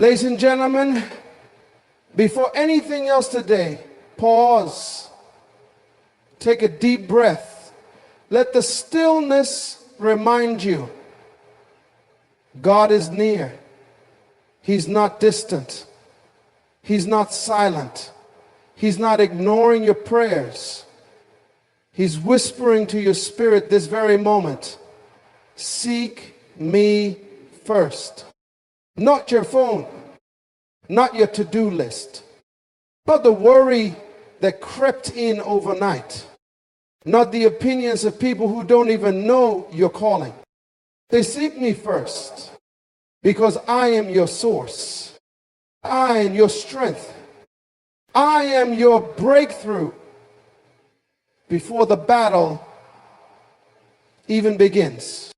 Ladies and gentlemen, before anything else today, pause, take a deep breath. Let the stillness remind you God is near. He's not distant. He's not silent. He's not ignoring your prayers. He's whispering to your spirit this very moment, seek me first. Not your phone, not your to-do list, not the worry that crept in overnight, not the opinions of people who don't even know you're calling. They seek me first because I am your source. I am your strength. I am your breakthrough before the battle even begins.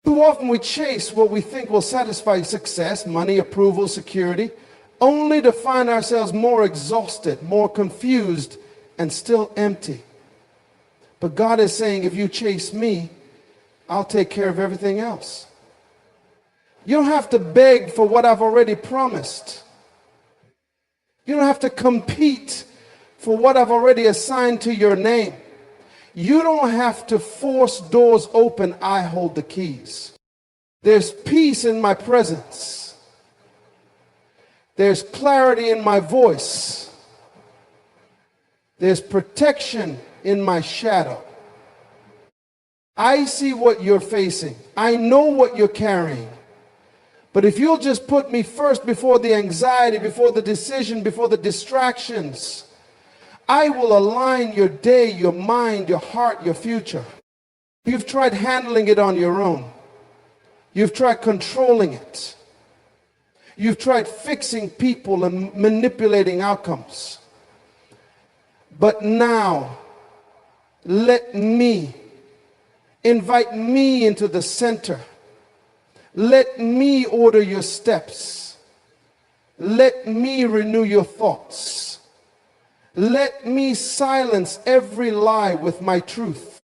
Too often we chase what we think will satisfy success, money, approval, security, only to find ourselves more exhausted, more confused, and still empty. But God is saying, if you chase me, I'll take care of everything else. You don't have to beg for what I've already promised. You don't have to compete for what I've already assigned to your name. You don't have to force doors open. I hold the keys. There's peace in my presence. There's clarity in my voice. There's protection in my shadow. I see what you're facing. I know what you're carrying. But if you'll just put me first before the anxiety, before the decision, before the distractions, I will align your day, your mind, your heart, your future. You've tried handling it on your own. You've tried controlling it. You've tried fixing people and manipulating outcomes. But now, let me invite me into the center. Let me order your steps. Let me renew your thoughts. Let me silence every lie with my truth.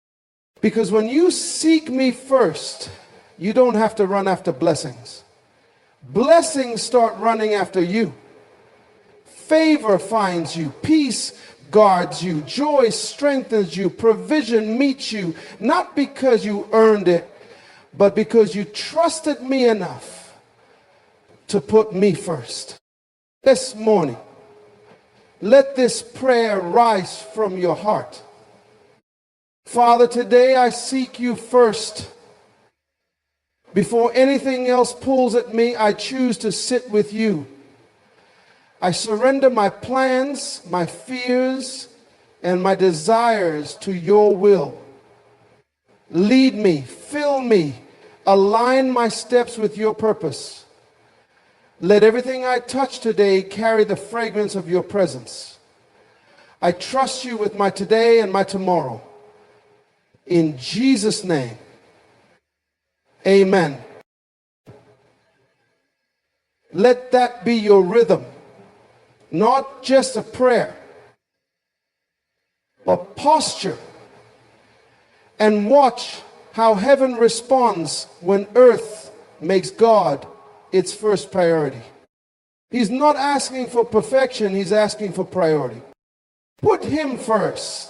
Because when you seek me first, you don't have to run after blessings. Blessings start running after you. Favor finds you. Peace guards you. Joy strengthens you. Provision meets you. Not because you earned it, but because you trusted me enough to put me first. This morning, let this prayer rise from your heart. Father, today I seek you first. Before anything else pulls at me, I choose to sit with you. I surrender my plans, my fears, and my desires to your will. Lead me, fill me, align my steps with your purpose. Let everything I touch today carry the fragrance of your presence. I trust you with my today and my tomorrow. In Jesus' name, amen. Let that be your rhythm, not just a prayer, but posture. And watch how heaven responds when earth makes God its first priority. He's not asking for perfection, he's asking for priority. Put him first.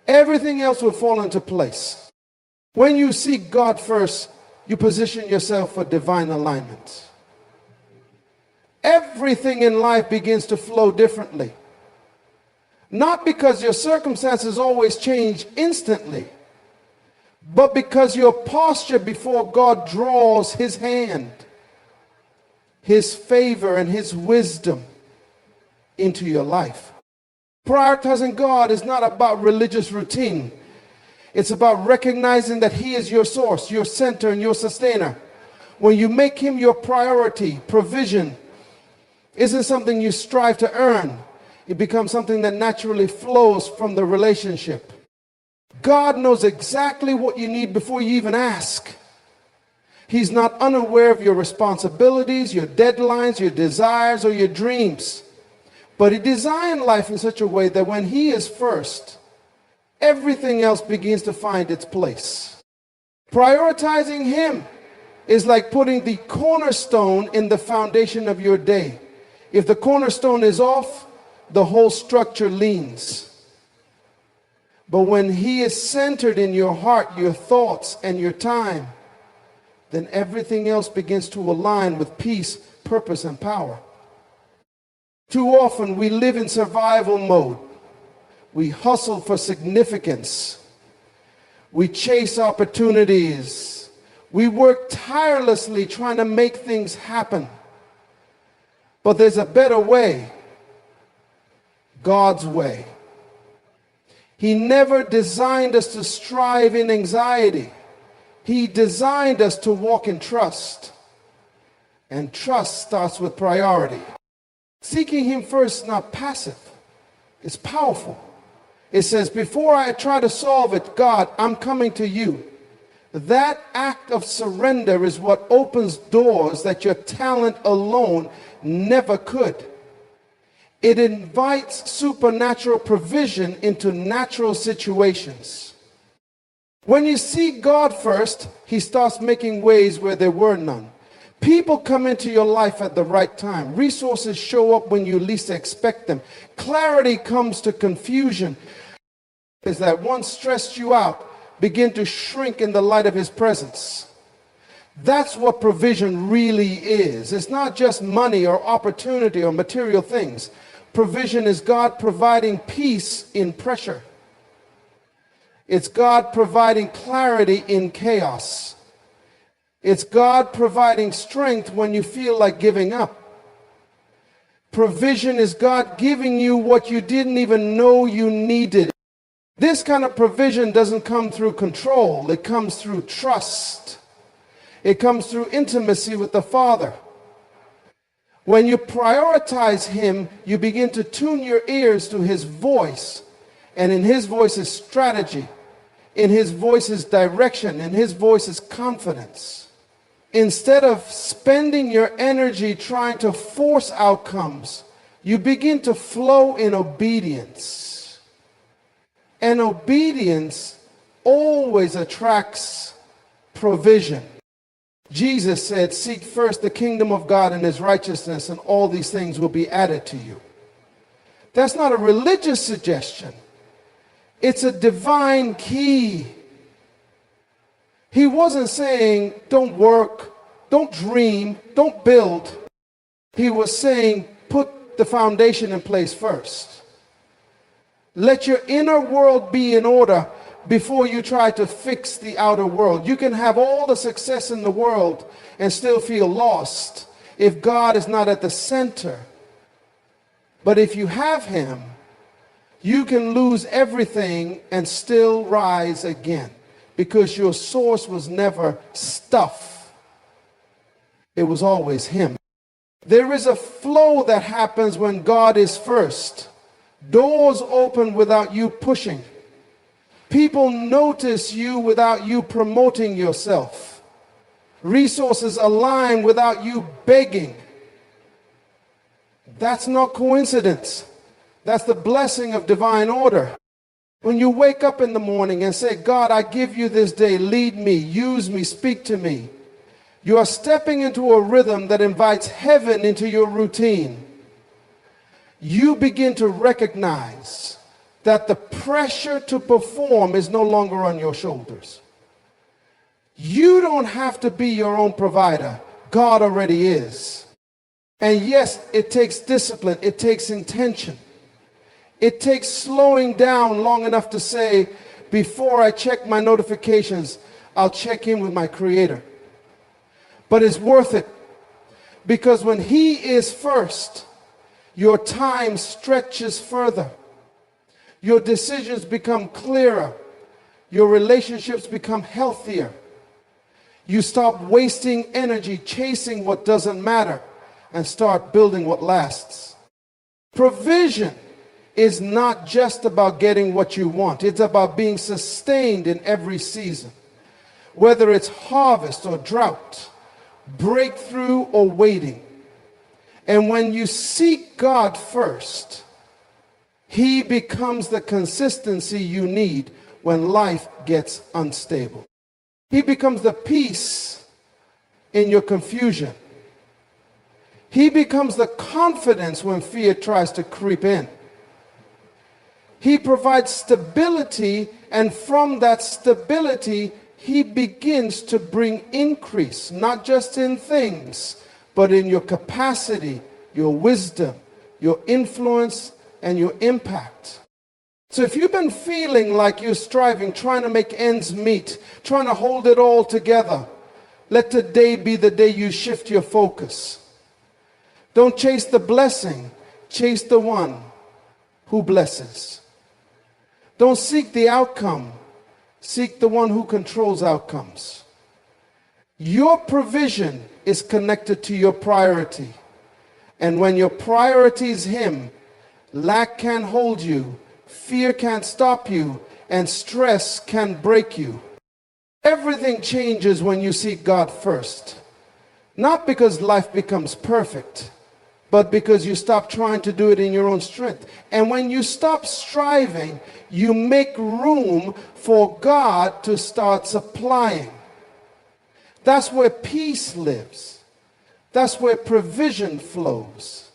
Everything else will fall into place. When you seek God first, you position yourself for divine alignment. Everything in life begins to flow differently. Not because your circumstances always change instantly, but because your posture before God draws his hand, his favor, and his wisdom into your life. Prioritizing God is not about religious routine. It's about recognizing that he is your source, your center, and your sustainer. When you make him your priority, provision isn't something you strive to earn. It becomes something that naturally flows from the relationship. God knows exactly what you need before you even ask. He's not unaware of your responsibilities, your deadlines, your desires, or your dreams. But he designed life in such a way that when he is first, everything else begins to find its place. Prioritizing him is like putting the cornerstone in the foundation of your day. If the cornerstone is off, the whole structure leans. But when he is centered in your heart, your thoughts, and your time, then everything else begins to align with peace, purpose, and power. Too often we live in survival mode. We hustle for significance. We chase opportunities. We work tirelessly trying to make things happen. But there's a better way. God's way. He never designed us to strive in anxiety. He designed us to walk in trust. And trust starts with priority. Seeking him first is not passive. It's powerful. It says, before I try to solve it, God, I'm coming to you. That act of surrender is what opens doors that your talent alone never could. It invites supernatural provision into natural situations. When you seek God first, he starts making ways where there were none. People come into your life at the right time. Resources show up when you least expect them. Clarity comes to confusion. Is that once stressed you out, begin to shrink in the light of his presence. That's what provision really is. It's not just money or opportunity or material things. Provision is God providing peace in pressure. It's God providing clarity in chaos. It's God providing strength when you feel like giving up. Provision is God giving you what you didn't even know you needed. This kind of provision doesn't come through control. It comes through trust. It comes through intimacy with the Father. When you prioritize him, you begin to tune your ears to his voice. And in his voice is strategy. In his voice is direction. In his voice is confidence. Instead of spending your energy trying to force outcomes, you begin to flow in obedience. And obedience always attracts provision. Jesus said, seek first the kingdom of God and his righteousness, and all these things will be added to you. That's not a religious suggestion. It's a divine key. He wasn't saying, don't work, don't dream, don't build. He was saying, put the foundation in place first. Let your inner world be in order before you try to fix the outer world. You can have all the success in the world and still feel lost if God is not at the center. But if you have him, you can lose everything and still rise again, because your source was never stuff. It was always him. There is a flow that happens when God is first. Doors open without you pushing. People notice you without you promoting yourself. Resources align without you begging. That's not coincidence. That's the blessing of divine order. When you wake up in the morning and say, God, I give you this day, lead me, use me, speak to me, you are stepping into a rhythm that invites heaven into your routine. You begin to recognize that the pressure to perform is no longer on your shoulders. You don't have to be your own provider. God already is. And yes, it takes discipline. It takes intention. It takes slowing down long enough to say, before I check my notifications, I'll check in with my Creator. But it's worth it, because when he is first, your time stretches further. Your decisions become clearer. Your relationships become healthier. You stop wasting energy chasing what doesn't matter and start building what lasts. Provision is not just about getting what you want. It's about being sustained in every season. Whether it's harvest or drought, breakthrough or waiting. And when you seek God first, he becomes the consistency you need when life gets unstable. He becomes the peace in your confusion. He becomes the confidence when fear tries to creep in. He provides stability, and from that stability, he begins to bring increase, not just in things, but in your capacity, your wisdom, your influence, and your impact. So if you've been feeling like you're striving, trying to make ends meet, trying to hold it all together, let today be the day you shift your focus. Don't chase the blessing, chase the one who blesses. Don't seek the outcome, seek the one who controls outcomes. Your provision is connected to your priority. And when your priority is Him, lack can't hold you, fear can't stop you, and stress can break you. Everything changes when you seek God first. Not because life becomes perfect, but because you stop trying to do it in your own strength. And when you stop striving, you make room for God to start supplying. That's where peace lives. That's where provision flows.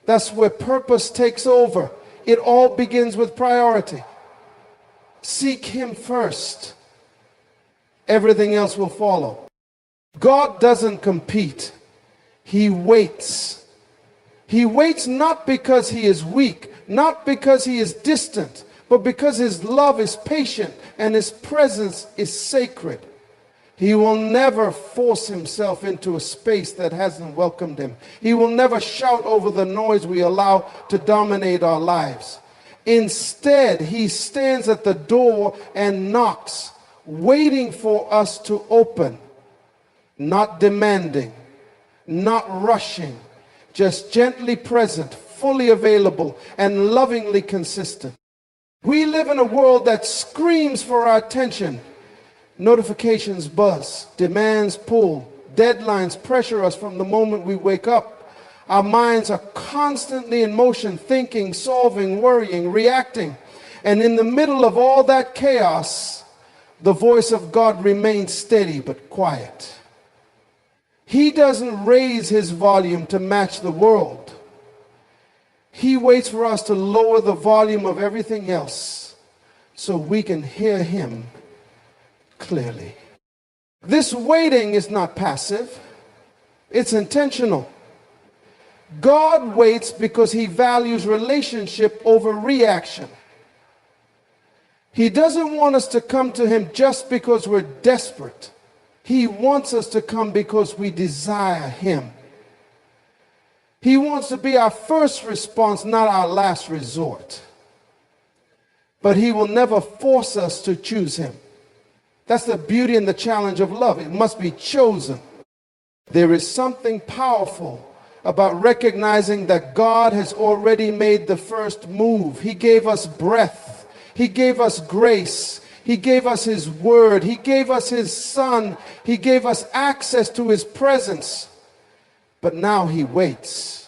That's where purpose takes over. It all begins with priority. Seek Him first. Everything else will follow. God doesn't compete. He waits. He waits not because He is weak, not because He is distant, but because His love is patient and His presence is sacred. He will never force Himself into a space that hasn't welcomed Him. He will never shout over the noise we allow to dominate our lives. Instead, He stands at the door and knocks, waiting for us to open, not demanding, not rushing, just gently present, fully available, and lovingly consistent. We live in a world that screams for our attention. Notifications buzz, demands pull, deadlines pressure us from the moment we wake up. Our minds are constantly in motion, thinking, solving, worrying, reacting. And in the middle of all that chaos, the voice of God remains steady but quiet. He doesn't raise His volume to match the world. He waits for us to lower the volume of everything else so we can hear Him clearly. This waiting is not passive. It's intentional. God waits because He values relationship over reaction. He doesn't want us to come to Him just because we're desperate. He wants us to come because we desire Him. He wants to be our first response, not our last resort. But He will never force us to choose Him. That's the beauty and the challenge of love. It must be chosen. There is something powerful about recognizing that God has already made the first move. He gave us breath. He gave us grace. He gave us His word. He gave us His Son. He gave us access to His presence. But now He waits.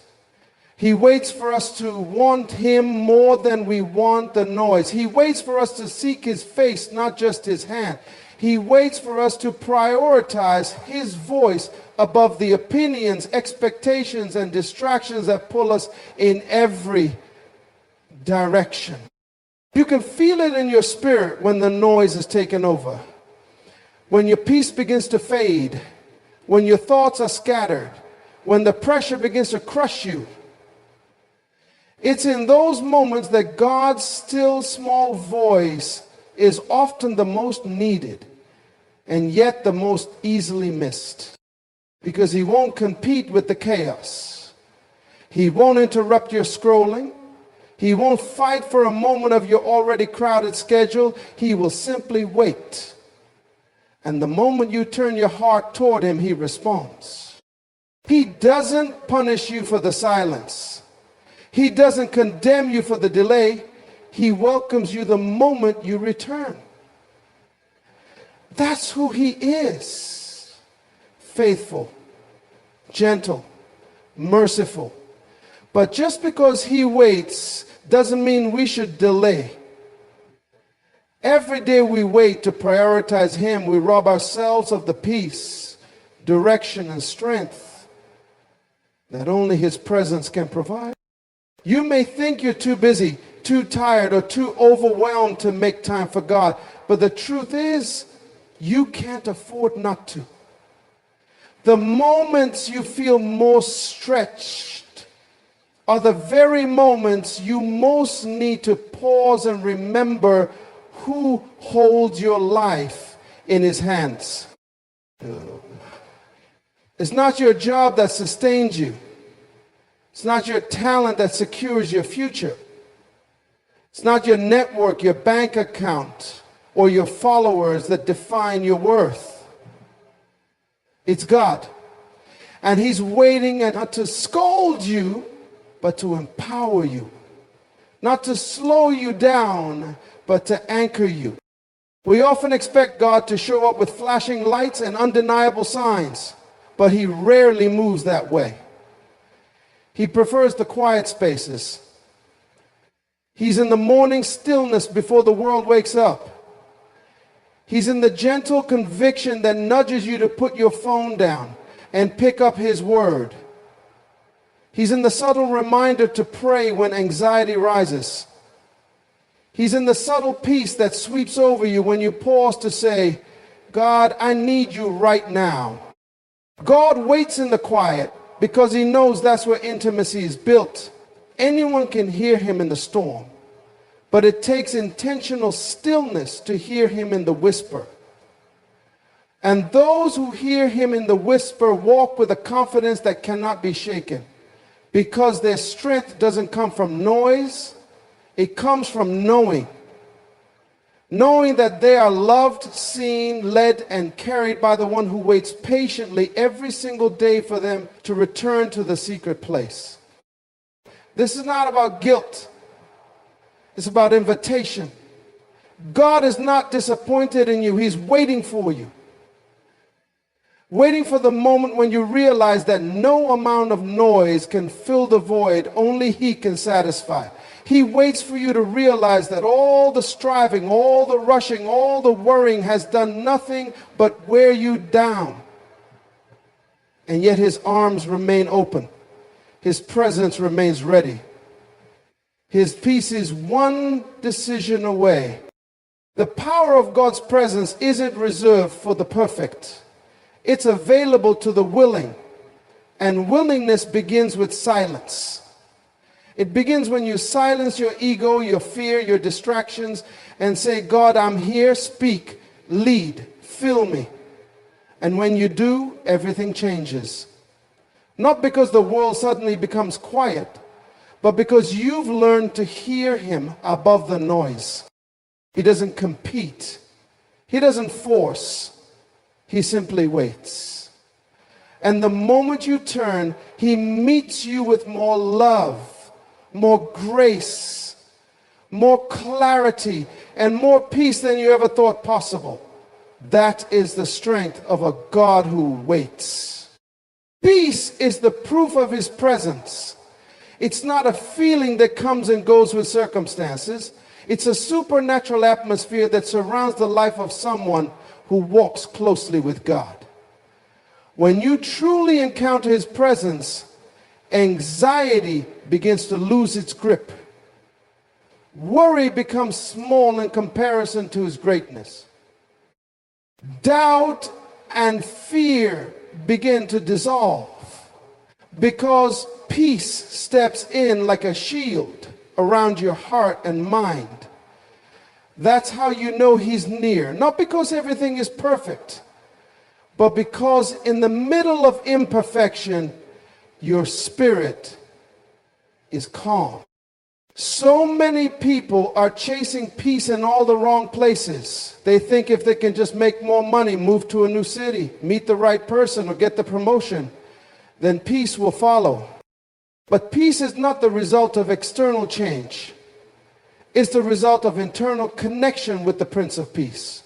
He waits for us to want Him more than we want the noise. He waits for us to seek His face, not just His hand. He waits for us to prioritize His voice above the opinions, expectations, and distractions that pull us in every direction. You can feel it in your spirit when the noise is taken over, when your peace begins to fade, when your thoughts are scattered, when the pressure begins to crush you. It's in those moments that God's still small voice is often the most needed and yet the most easily missed, because He won't compete with the chaos. He won't interrupt your scrolling. He won't fight for a moment of your already crowded schedule. He will simply wait. And the moment you turn your heart toward Him, He responds. He doesn't punish you for the silence. He doesn't condemn you for the delay. He welcomes you the moment you return. That's who He is. Faithful, gentle, merciful. But just because He waits doesn't mean we should delay. Every day we wait to prioritize Him, we rob ourselves of the peace, direction, and strength that only His presence can provide. You may think you're too busy, too tired, or too overwhelmed to make time for God, but the truth is, you can't afford not to. The moments you feel most stretched are the very moments you most need to pause and remember who holds your life in His hands. It's not your job that sustains you. It's not your talent that secures your future. It's not your network, your bank account, or your followers that define your worth. It's God. And He's waiting not to scold you, but to empower you. Not to slow you down, but to anchor you. We often expect God to show up with flashing lights and undeniable signs, but He rarely moves that way. He prefers the quiet spaces. He's in the morning stillness before the world wakes up. He's in the gentle conviction that nudges you to put your phone down and pick up His word. He's in the subtle reminder to pray when anxiety rises. He's in the subtle peace that sweeps over you when you pause to say, God, I need you right now. God waits in the quiet because He knows that's where intimacy is built. Anyone can hear Him in the storm, but it takes intentional stillness to hear Him in the whisper. And those who hear Him in the whisper walk with a confidence that cannot be shaken, because their strength doesn't come from noise, it comes from knowing. Knowing that they are loved, seen, led, and carried by the one who waits patiently every single day for them to return to the secret place. This is not about guilt. It's about invitation. God is not disappointed in you. He's waiting for you. Waiting for the moment when you realize that no amount of noise can fill the void only He can satisfy. He waits for you to realize that all the striving, all the rushing, all the worrying has done nothing but wear you down. And yet His arms remain open. His presence remains ready. His peace is one decision away. The power of God's presence isn't reserved for the perfect. It's available to the willing. And willingness begins with silence. It begins when you silence your ego, your fear, your distractions, and say, God, I'm here, speak, lead, fill me. And when you do, everything changes. Not because the world suddenly becomes quiet, but because you've learned to hear Him above the noise. He doesn't compete. He doesn't force. He simply waits. And the moment you turn, He meets you with more love, more grace, more clarity, and more peace than you ever thought possible. That is the strength of a God who waits. Peace is the proof of His presence. It's not a feeling that comes and goes with circumstances. It's a supernatural atmosphere that surrounds the life of someone who walks closely with God. When you truly encounter His presence, anxiety begins to lose its grip. Worry becomes small in comparison to His greatness. Doubt and fear begin to dissolve because peace steps in like a shield around your heart and mind. That's how you know He's near. Not because everything is perfect, but because in the middle of imperfection, your spirit is calm. So many people are chasing peace in all the wrong places. They think if they can just make more money, move to a new city, meet the right person, or get the promotion, then peace will follow. But peace is not the result of external change. It's the result of internal connection with the Prince of Peace.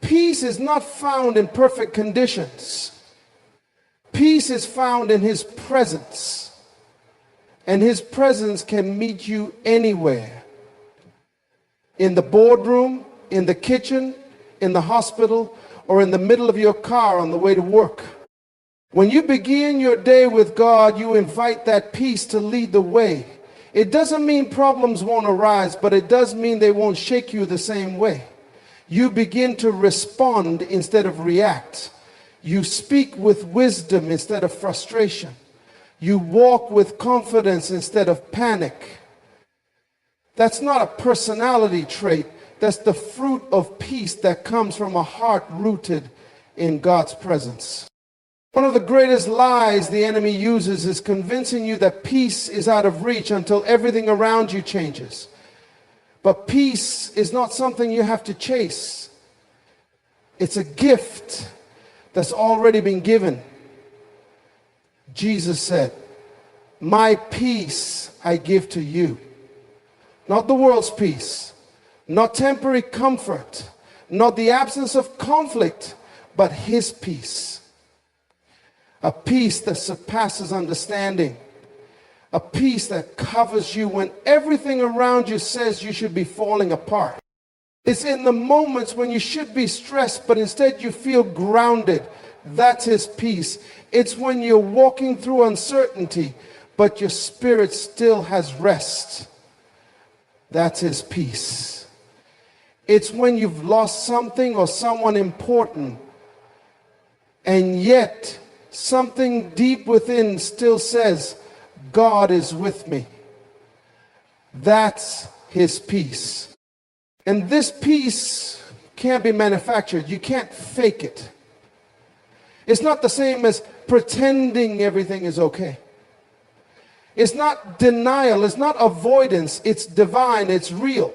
Peace is not found in perfect conditions. Peace is found in His presence. And His presence can meet you anywhere. In the boardroom, in the kitchen, in the hospital, or in the middle of your car on the way to work. When you begin your day with God, you invite that peace to lead the way. It doesn't mean problems won't arise, but it does mean they won't shake you the same way. You begin to respond instead of react. You speak with wisdom instead of frustration. You walk with confidence instead of panic. That's not a personality trait. That's the fruit of peace that comes from a heart rooted in God's presence. One of the greatest lies the enemy uses is convincing you that peace is out of reach until everything around you changes. But peace is not something you have to chase. It's a gift that's already been given. Jesus said, "My peace I give to you." Not the world's peace, not temporary comfort, not the absence of conflict, but his peace. A peace that surpasses understanding. A peace that covers you when everything around you says you should be falling apart. It's in the moments when you should be stressed, but instead you feel grounded. That's his peace. It's when you're walking through uncertainty, but your spirit still has rest. That's his peace. It's when you've lost something or someone important, and yet something deep within still says, God is with me. That's his peace. And this peace can't be manufactured. You can't fake it. It's not the same as pretending everything is okay. It's not denial. It's not avoidance. It's divine. It's real.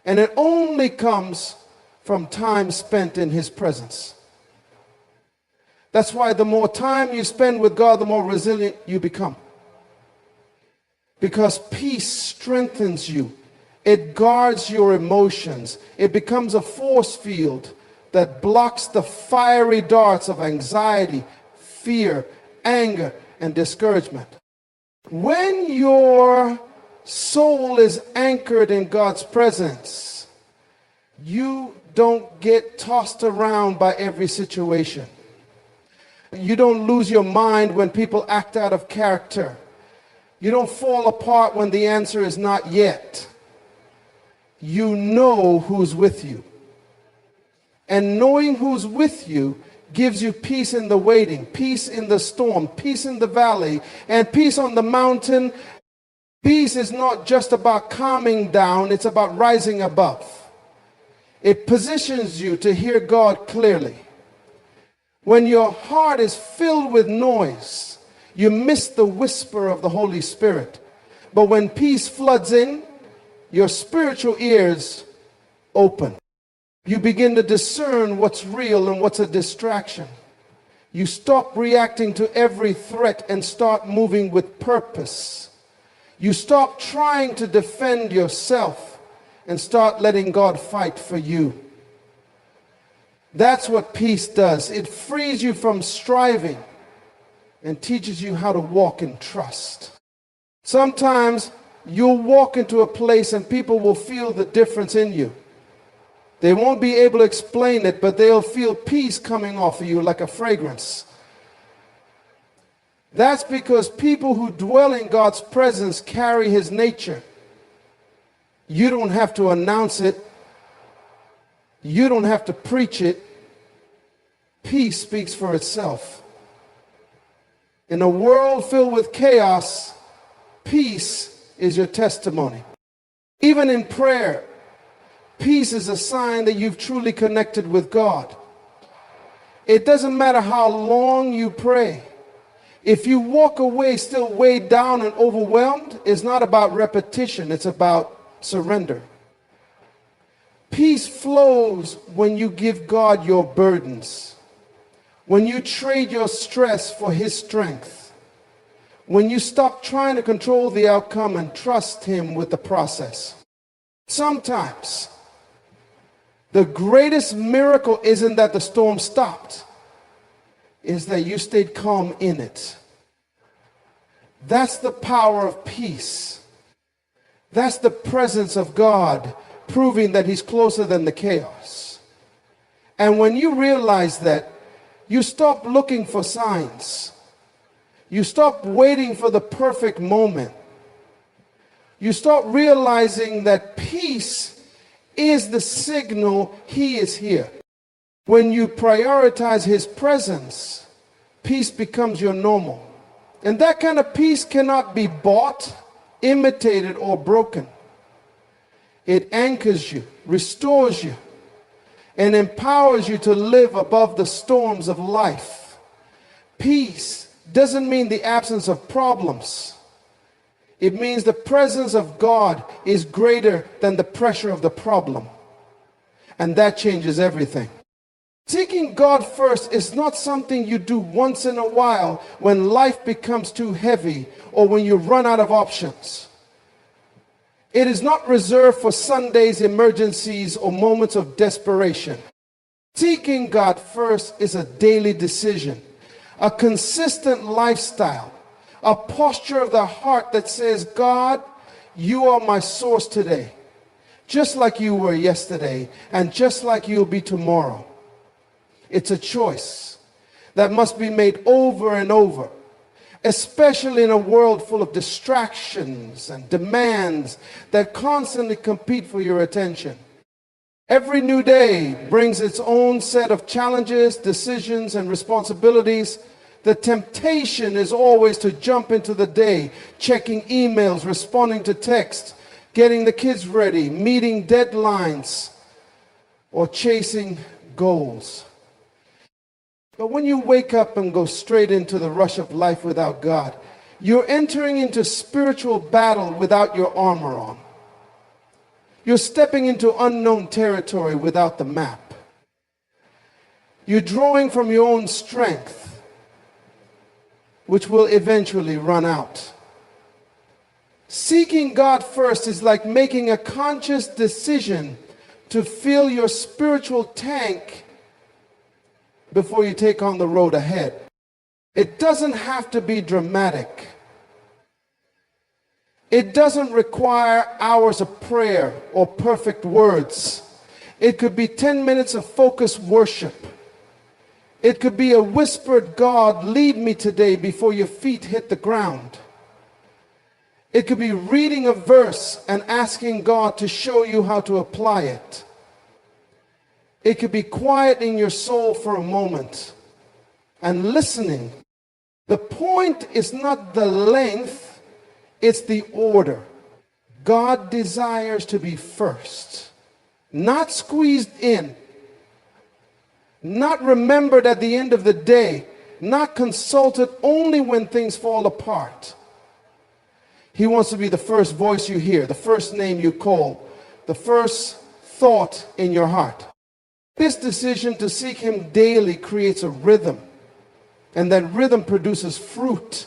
And it only comes from time spent in his presence. That's why the more time you spend with God, the more resilient you become. Because peace strengthens you. It guards your emotions. It becomes a force field that blocks the fiery darts of anxiety, fear, anger, and discouragement. When your soul is anchored in God's presence, you don't get tossed around by every situation. You don't lose your mind when people act out of character. You don't fall apart when the answer is not yet. You know who's with you. And knowing who's with you gives you peace in the waiting, peace in the storm, peace in the valley, and peace on the mountain. Peace is not just about calming down, it's about rising above. It positions you to hear God clearly. When your heart is filled with noise, you miss the whisper of the Holy Spirit. But when peace floods in, your spiritual ears open. You begin to discern what's real and what's a distraction. You stop reacting to every threat and start moving with purpose. You stop trying to defend yourself and start letting God fight for you. That's what peace does. It frees you from striving and teaches you how to walk in trust. Sometimes you'll walk into a place and people will feel the difference in you. They won't be able to explain it, but they'll feel peace coming off of you like a fragrance. That's because people who dwell in God's presence carry his nature. You don't have to announce it. You don't have to preach it. Peace speaks for itself. In a world filled with chaos, peace is your testimony. Even in prayer, peace is a sign that you've truly connected with God. It doesn't matter how long you pray. If you walk away still weighed down and overwhelmed, it's not about repetition, it's about surrender. Peace flows when you give God your burdens, when you trade your stress for his strength, when you stop trying to control the outcome and trust him with the process. Sometimes the greatest miracle isn't that the storm stopped, is that you stayed calm in it. That's the power of peace. That's the presence of God proving that he's closer than the chaos. And when you realize that, you stop looking for signs. You stop waiting for the perfect moment. You start realizing that peace is the signal He is here. When you prioritize His presence, peace becomes your normal. And that kind of peace cannot be bought, imitated, or broken. It anchors you, restores you, and empowers you to live above the storms of life. Peace doesn't mean the absence of problems. It means the presence of God is greater than the pressure of the problem. And that changes everything. Seeking God first is not something you do once in a while when life becomes too heavy or when you run out of options. It is not reserved for Sundays, emergencies, or moments of desperation. Seeking God first is a daily decision, a consistent lifestyle, a posture of the heart that says, God, you are my source today, just like you were yesterday, and just like you'll be tomorrow. It's a choice that must be made over and over, especially in a world full of distractions and demands that constantly compete for your attention. Every new day brings its own set of challenges, decisions, and responsibilities. The temptation is always to jump into the day, checking emails, responding to texts, getting the kids ready, meeting deadlines, or chasing goals. But when you wake up and go straight into the rush of life without God, you're entering into spiritual battle without your armor on. You're stepping into unknown territory without the map. You're drawing from your own strength, which will eventually run out. Seeking God first is like making a conscious decision to fill your spiritual tank before you take on the road ahead. It doesn't have to be dramatic. It doesn't require hours of prayer or perfect words. It could be 10 minutes of focused worship. It could be a whispered, God, lead me today before your feet hit the ground. It could be reading a verse and asking God to show you how to apply it. It could be quiet in your soul for a moment and listening. The point is not the length, it's the order. God desires to be first, not squeezed in, not remembered at the end of the day, not consulted only when things fall apart. He wants to be the first voice you hear, the first name you call, the first thought in your heart. This decision to seek Him daily creates a rhythm, and that rhythm produces fruit.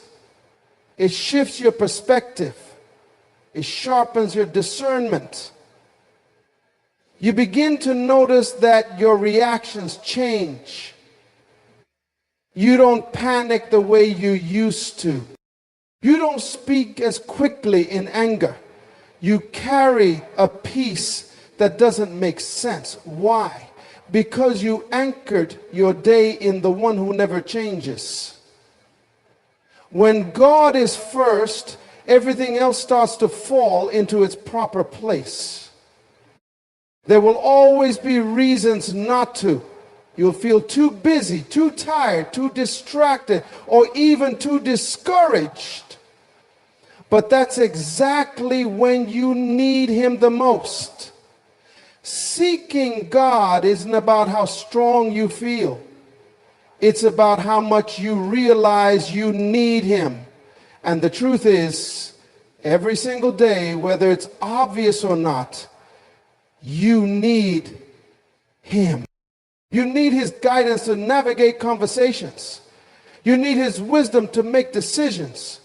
It shifts your perspective. It sharpens your discernment. You begin to notice that your reactions change. You don't panic the way you used to. You don't speak as quickly in anger. You carry a peace that doesn't make sense. Why? Because you anchored your day in the one who never changes. When God is first, everything else starts to fall into its proper place. There will always be reasons not to. You'll feel too busy, too tired, too distracted, or even too discouraged. But that's exactly when you need Him the most. Seeking God isn't about how strong you feel. It's about how much you realize you need Him. And the truth is, every single day, whether it's obvious or not, you need Him. You need His guidance to navigate conversations. You need His wisdom to make decisions.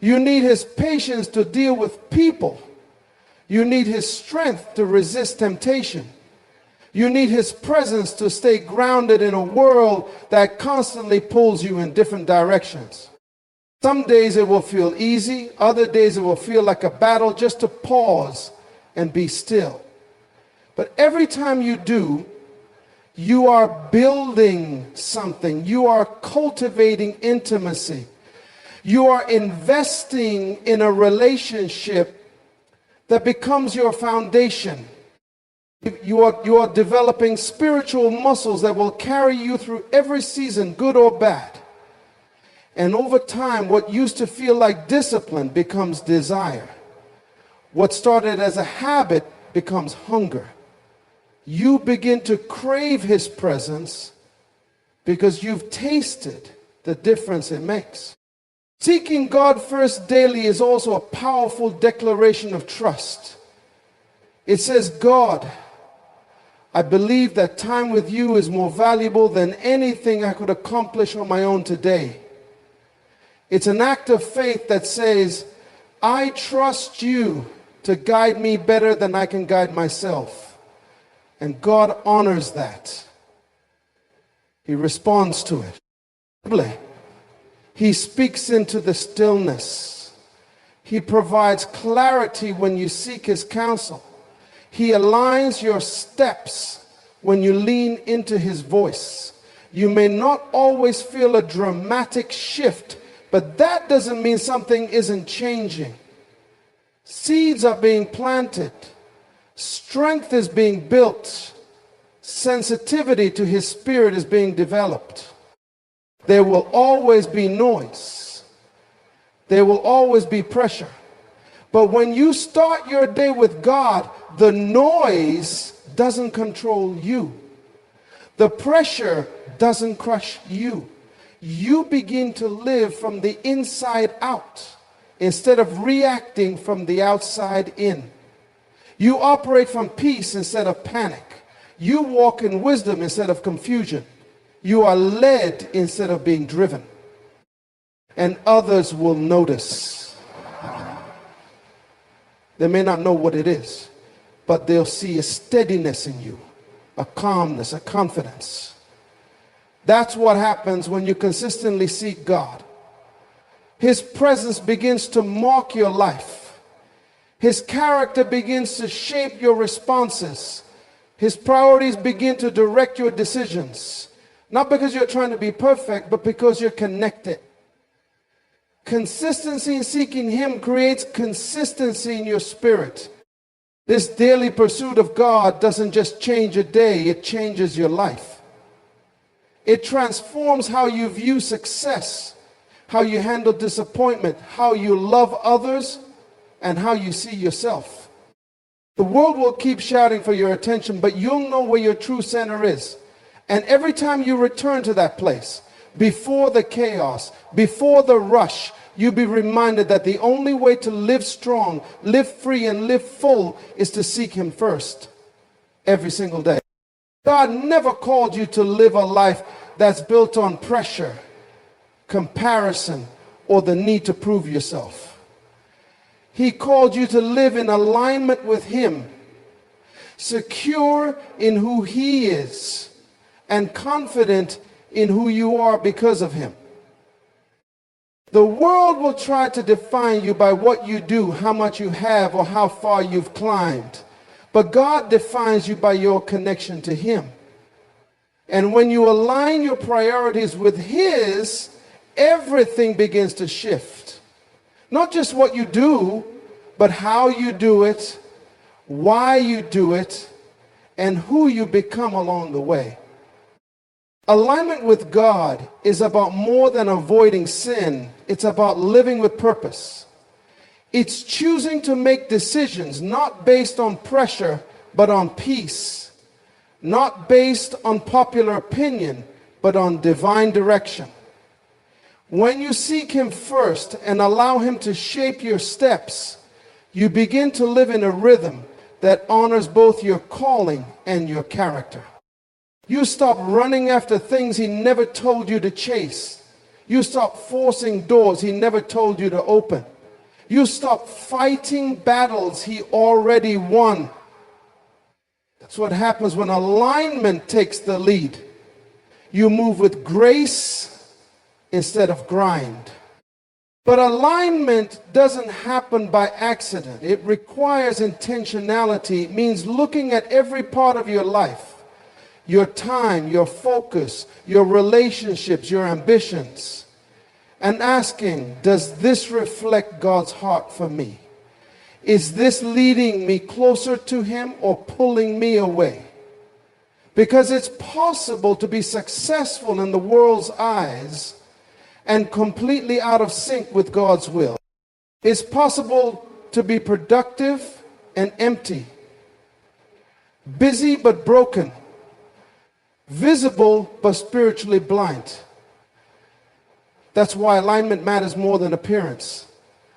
You need His patience to deal with people. You need His strength to resist temptation. You need His presence to stay grounded in a world that constantly pulls you in different directions. Some days it will feel easy. Other days it will feel like a battle just to pause and be still. But every time you do, You are building something. You are cultivating intimacy. You are investing in a relationship that becomes your foundation. You are developing spiritual muscles that will carry you through every season, good or bad. And over time, what used to feel like discipline becomes desire. What started as a habit becomes hunger. You begin to crave his presence because you've tasted the difference it makes. Seeking God first daily is also a powerful declaration of trust. It says, God, I believe that time with you is more valuable than anything I could accomplish on my own today. It's an act of faith that says, I trust you to guide me better than I can guide myself. And God honors that. He responds to it. He speaks into the stillness. He provides clarity when you seek his counsel. He aligns your steps when you lean into his voice. You may not always feel a dramatic shift, but that doesn't mean something isn't changing. Seeds are being planted. Strength is being built. Sensitivity to his spirit is being developed. There will always be noise. There will always be pressure. But when you start your day with God, the noise doesn't control you. The pressure doesn't crush you. You begin to live from the inside out instead of reacting from the outside in. You operate from peace instead of panic. You walk in wisdom instead of confusion. You are led instead of being driven. And others will notice. They may not know what it is, but they'll see a steadiness in you, a calmness, a confidence. That's what happens when you consistently seek God. His presence begins to mark your life. His character begins to shape your responses. His priorities begin to direct your decisions. Not because you're trying to be perfect, but because you're connected. Consistency in seeking him creates consistency in your spirit. This daily pursuit of God doesn't just change a day, it changes your life. It transforms how you view success, how you handle disappointment, how you love others, and how you see yourself. The world will keep shouting for your attention, but you'll know where your true center is. And every time you return to that place, before the chaos, before the rush, you'll be reminded that the only way to live strong, live free, and live full is to seek him first every single day. God never called you to live a life that's built on pressure, comparison, or the need to prove yourself. He called you to live in alignment with him, secure in who he is, and confident in who you are because of him. The world will try to define you by what you do, how much you have, or how far you've climbed. But God defines you by your connection to him. And when you align your priorities with his, everything begins to shift. Not just what you do, but how you do it, why you do it, and who you become along the way. Alignment with God is about more than avoiding sin. It's about living with purpose. It's choosing to make decisions not based on pressure, but on peace. Not based on popular opinion, but on divine direction. When you seek him first and allow him to shape your steps, you begin to live in a rhythm that honors both your calling and your character. You stop running after things he never told you to chase. You stop forcing doors he never told you to open. You stop fighting battles he already won. That's what happens when alignment takes the lead. You move with grace instead of grind. But alignment doesn't happen by accident. It requires intentionality. It means looking at every part of your life, your time, your focus, your relationships, your ambitions, and asking, does this reflect God's heart for me? Is this leading me closer to Him or pulling me away? Because it's possible to be successful in the world's eyes and completely out of sync with God's will. It's possible to be productive and empty, busy but broken, visible but spiritually blind. That's why alignment matters more than appearance.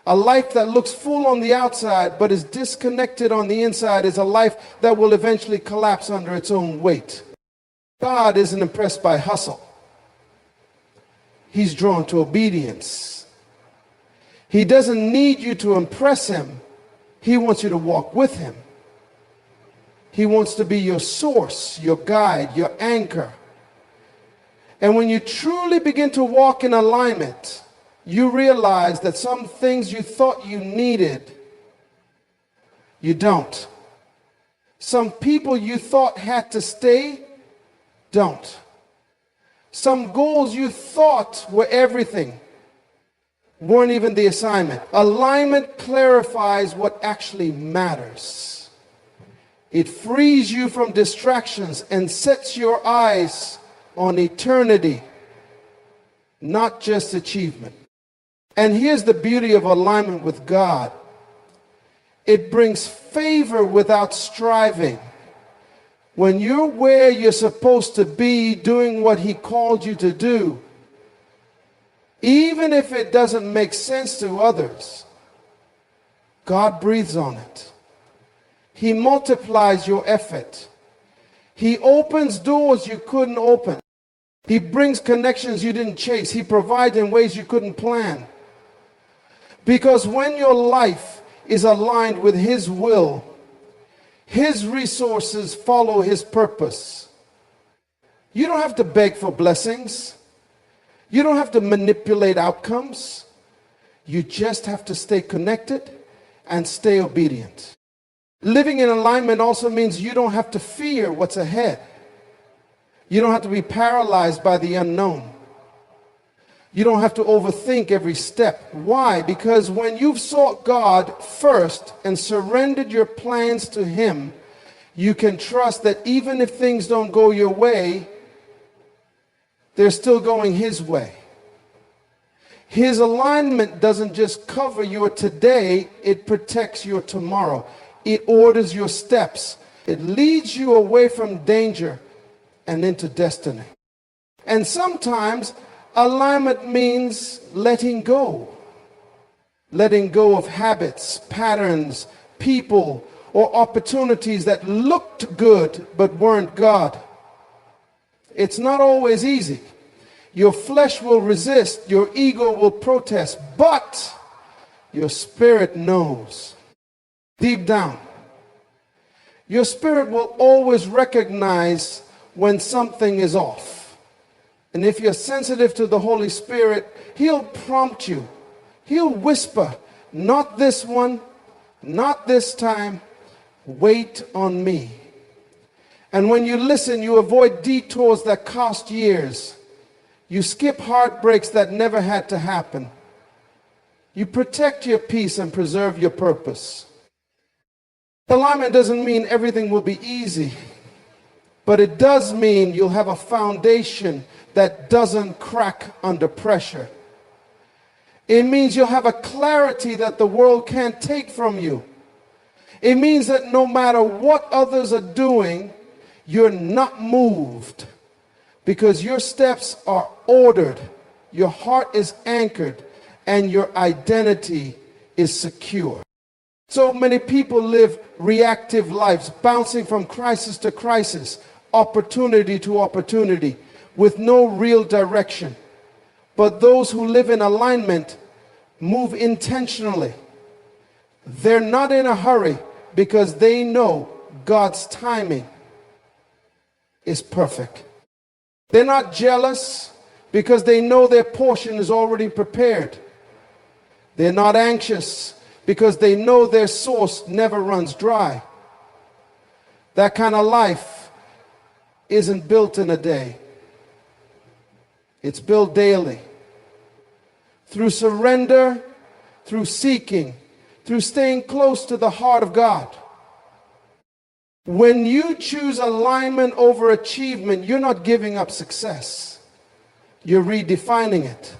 A life that looks full on the outside but is disconnected on the inside is a life that will eventually collapse under its own weight. God isn't impressed by hustle. He's drawn to obedience. He doesn't need you to impress Him. He wants you to walk with Him. He wants to be your source, your guide, your anchor. And when you truly begin to walk in alignment, you realize that some things you thought you needed, you don't. Some people you thought had to stay, don't. Some goals you thought were everything weren't even the assignment. Alignment clarifies what actually matters. It frees you from distractions and sets your eyes on eternity, not just achievement. And here's the beauty of alignment with God. It brings favor without striving. When you're where you're supposed to be, doing what He called you to do, even if it doesn't make sense to others, God breathes on it. He multiplies your effort. He opens doors you couldn't open. He brings connections you didn't chase. He provides in ways you couldn't plan. Because when your life is aligned with His will, His resources follow His purpose. You don't have to beg for blessings. You don't have to manipulate outcomes. You just have to stay connected and stay obedient. Living in alignment also means you don't have to fear what's ahead. You don't have to be paralyzed by the unknown. You don't have to overthink every step. Why? Because when you've sought God first and surrendered your plans to Him, you can trust that even if things don't go your way, they're still going His way. His alignment doesn't just cover your today, it protects your tomorrow. It orders your steps. It leads you away from danger and into destiny. And sometimes alignment means letting go. Letting go of habits, patterns, people, or opportunities that looked good but weren't God. It's not always easy. Your flesh will resist, your ego will protest, but your spirit knows. Deep down, your spirit will always recognize when something is off. And if you're sensitive to the Holy Spirit, He'll prompt you. He'll whisper, not this one, not this time, wait on me. And when you listen, you avoid detours that cost years. You skip heartbreaks that never had to happen. You protect your peace and preserve your purpose. Alignment doesn't mean everything will be easy, but it does mean you'll have a foundation that doesn't crack under pressure. It means you'll have a clarity that the world can't take from you. It means that no matter what others are doing, you're not moved because your steps are ordered, your heart is anchored, and your identity is secure. So many people live reactive lives, bouncing from crisis to crisis, opportunity to opportunity, with no real direction. But those who live in alignment move intentionally. They're not in a hurry because they know God's timing is perfect. They're not jealous because they know their portion is already prepared. They're not anxious because they know their source never runs dry. That kind of life isn't built in a day. It's built daily. Through surrender, through seeking, through staying close to the heart of God. When you choose alignment over achievement, you're not giving up success. You're redefining it.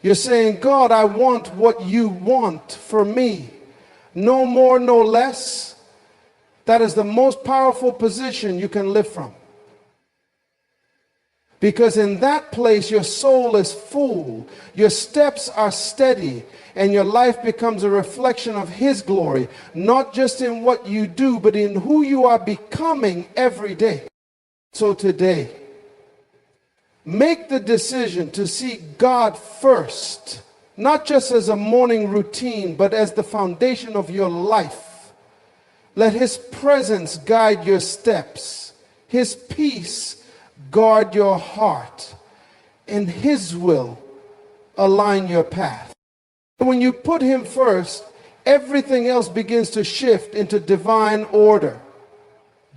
You're saying, God, I want what you want for me. No more, no less. That is the most powerful position you can live from. Because in that place, your soul is full, your steps are steady, and your life becomes a reflection of His glory, not just in what you do, but in who you are becoming every day. So today, make the decision to seek God first, not just as a morning routine, but as the foundation of your life. Let His presence guide your steps, His peace guard your heart, and His will align your path. When you put Him first, everything else begins to shift into divine order.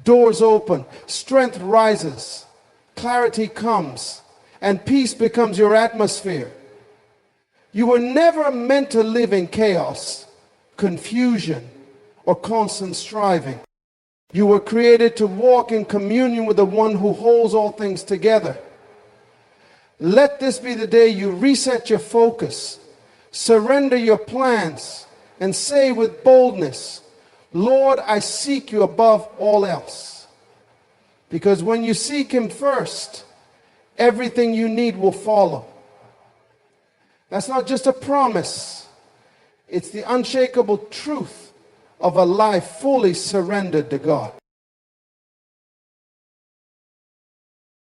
Doors open, strength rises, clarity comes, and peace becomes your atmosphere. You were never meant to live in chaos, confusion, or constant striving. You were created to walk in communion with the one who holds all things together. Let this be the day you reset your focus, surrender your plans, and say with boldness, Lord, I seek you above all else. Because when you seek Him first, everything you need will follow. That's not just a promise. It's the unshakable truth of a life fully surrendered to God.